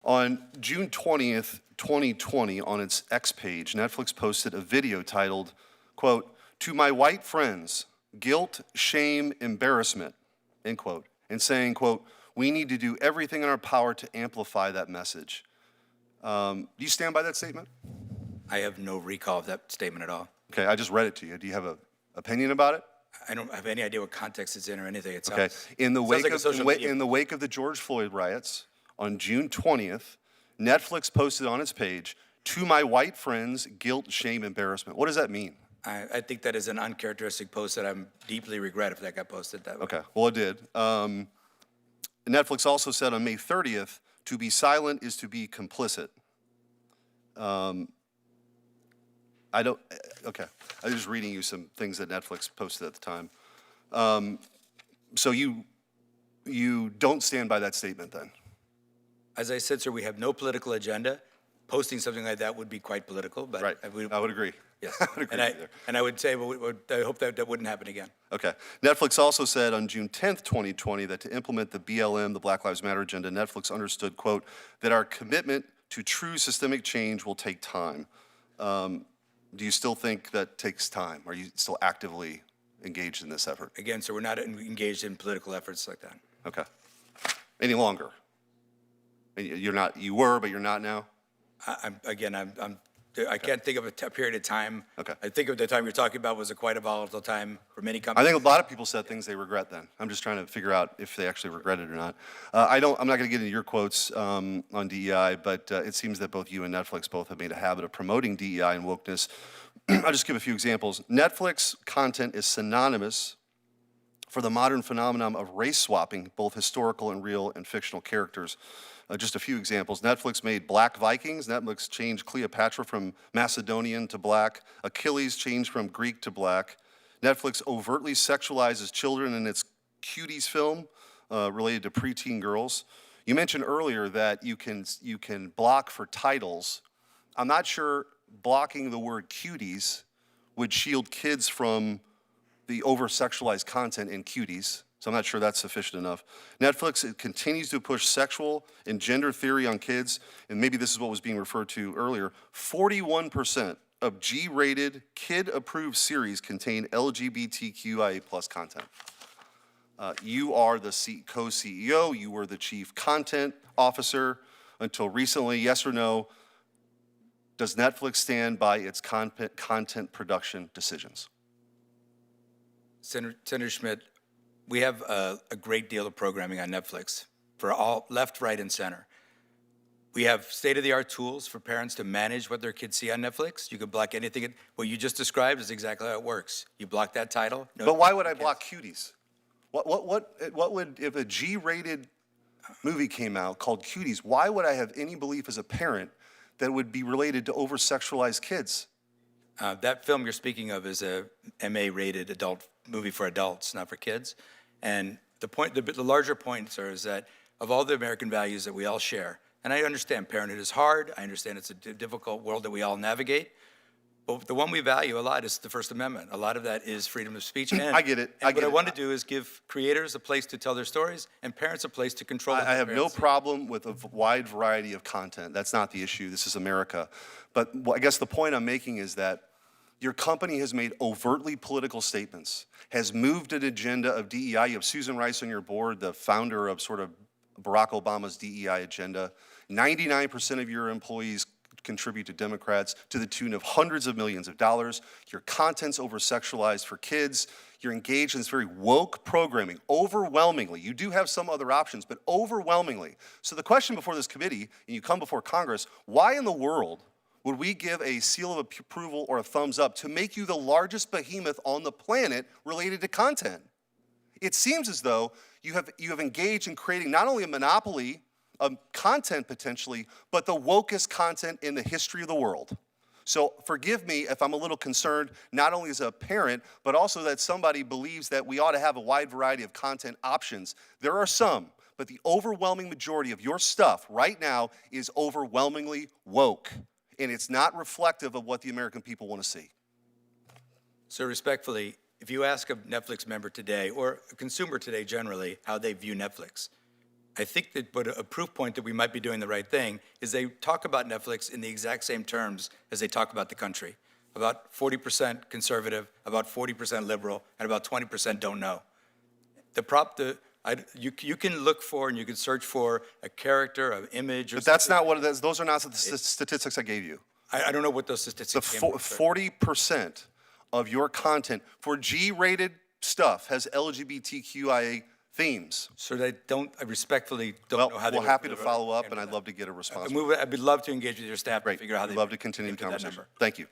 On June 20th, 2020, on its X page, Netflix posted a video titled, quote, "To my white friends, guilt, shame, embarrassment," end quote, and saying, quote, "We need to do everything in our power to amplify that message." Do you stand by that statement? I have no recall of that statement at all. Okay, I just read it to you. Do you have an opinion about it? I don't have any idea what context it's in or anything. It Okay. sounds, In the wake like a of social media. in the wake of the George Floyd riots on June 20th, Netflix posted on its page, "To my white friends, guilt, shame, embarrassment." What does that mean? I think that is an uncharacteristic post that I'm deeply regret if that got posted that way. Okay, well, it did. Netflix also said on May 30th, "To be silent is to be complicit." I don't, okay. I was just reading you some things that Netflix posted at the time. So you don't stand by that statement then? As I said, sir, we have no political agenda. Posting something like that would be quite political, but Right, I would agree. Yes. I would agree with you there. And I would say, I hope that wouldn't happen again. Okay. Netflix also said on June 10th, 2020, that to implement the BLM, the Black Lives Matter agenda, Netflix understood, quote, that our commitment to true systemic change will take time. Do you still think that takes time? Are you still actively engaged in this effort? Again, sir, we're not engaged in political efforts like that. Okay. Any longer? You're not, you were, but you're not now? I can't think of a period of time. Okay. I think of the time you're talking about was quite a volatile time for many companies. I think a lot of people said things they regret then. I'm just trying to figure out if they actually regret it or not. I'm not going to get into your quotes on DEI, but it seems that both you and Netflix both have made a habit of promoting DEI and wokeness. I'll just give a few examples. Netflix content is synonymous for the modern phenomenon of race swapping, both historical and real and fictional characters. Just a few examples. Netflix made Black Vikings. Netflix changed Cleopatra from Macedonian to black. Achilles changed from Greek to black. Netflix overtly sexualizes children in its Cuties film related to preteen girls. You mentioned earlier that you can block for titles. I'm not sure blocking the word cuties would shield kids from the over-sexualized content in Cuties. So I'm not sure that's sufficient enough. Netflix continues to push sexual and gender theory on kids, and maybe this is what was being referred to earlier. 41% of G-rated, kid-approved series contain LGBTQIA+ content. You are the co-CEO, you were the chief content officer until recently. Yes or no, does Netflix stand by its content production decisions? Senator Schmitt, we have a great deal of programming on Netflix for all left, right, and center. We have state-of-the-art tools for parents to manage what their kids see on Netflix. You can block anything. What you just described is exactly how it works. You block that title. No, but why would I block Cuties? What would, if a G-rated movie came out called Cuties, why would I have any belief as a parent that would be related to over-sexualized kids? That film you're speaking of is a MA-rated adult movie for adults, not for kids. And the larger point, sir, is that of all the American values that we all share, and I understand parenthood is hard, I understand it's a difficult world that we all navigate, but the one we value a lot is the First Amendment. A lot of that is freedom of speech. And, I get it. What I want to do is give creators a place to tell their stories and parents a place to control it. I have no problem with a wide variety of content. That's not the issue. This is America. But I guess the point I'm making is that your company has made overtly political statements, has moved an agenda of DEI. You have Susan Rice on your board, the founder of sort of Barack Obama's DEI agenda. 99% of your employees contribute to Democrats to the tune of hundreds of millions of dollars. Your content's over-sexualized for kids. You're engaged in this very woke programming, overwhelmingly. You do have some other options, but overwhelmingly. So the question before this committee, and you come before Congress, why in the world would we give a seal of approval or a thumbs up to make you the largest behemoth on the planet related to content? It seems as though you have engaged in creating not only a monopoly of content potentially, but the wokest content in the history of the world. So forgive me if I'm a little concerned, not only as a parent, but also that somebody believes that we ought to have a wide variety of content options. There are some, but the overwhelming majority of your stuff right now is overwhelmingly woke. And it's not reflective of what the American people want to see. So respectfully, if you ask a Netflix member today, or a consumer today generally, how they view Netflix, I think that, but a proof point that we might be doing the right thing is they talk about Netflix in the exact same terms as they talk about the country. About 40% conservative, about 40% liberal, and about 20% don't know. You can look for and you can search for a character, an image. But that's not what it is. Those are not the statistics I gave you. I don't know what those The statistics came with, but 40% of your content for G-rated stuff has LGBTQIA themes. so they don't, I respectfully don't Well, know how they we're happy to would- follow up, and I'd love to get a response. I'd love to engage with your staff to Great. figure out how We'd they love to continue the came to that conversation. number. Thank you.